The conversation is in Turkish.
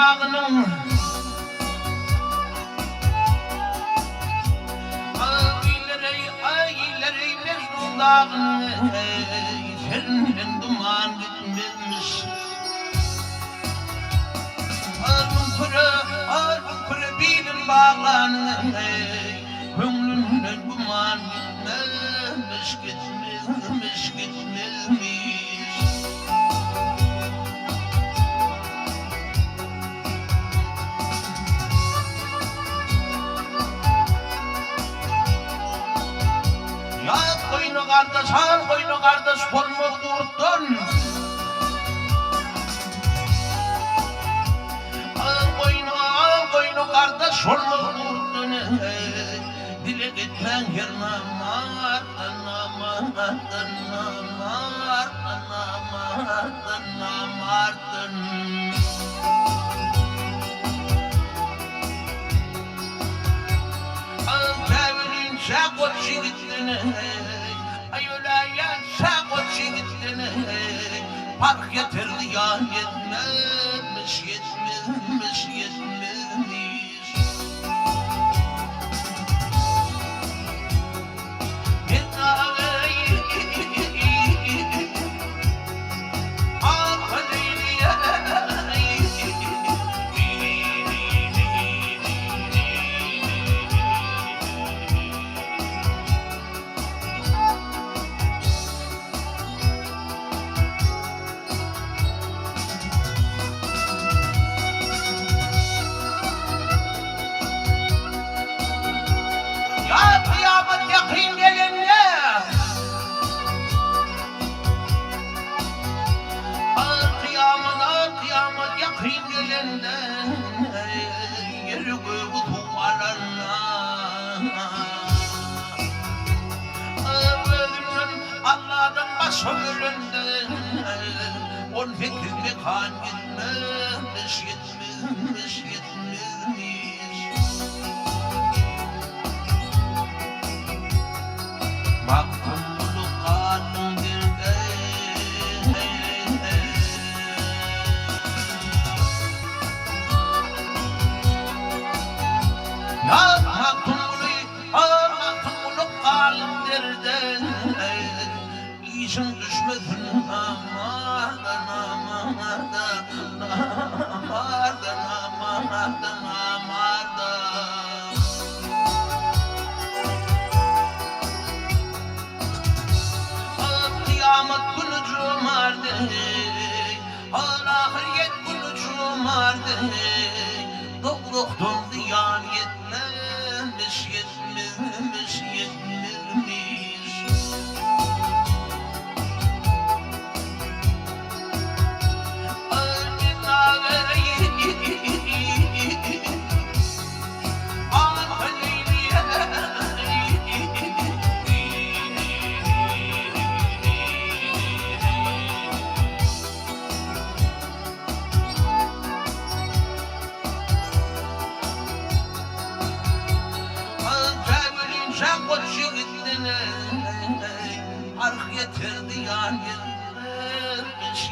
dağının Ayları Mecnun dağının Serinden duman gitmezmiş Armın kırı bilin bağlanın Gönlünden duman gitmezmiş Gitmezmiş Al koyunu kardeş olma kurtun Al koyunu kardeş olma kurtun Dile gitmen gelmem Artın Al kevirin çakot şiritini Ayolaya şakot şiritini Park getirdi ya yetmezmiş Allah'ın başı önünde on fikirli kan gitmezmiş Baktım bu kanın dilde Ya baktım bunu kanın dilde İşin düşmesin Kıyamet günü cumardı Ahiriyet günü cumardı Doğruktum ziyan yetmezmiş Ark getirdi yan yetmiş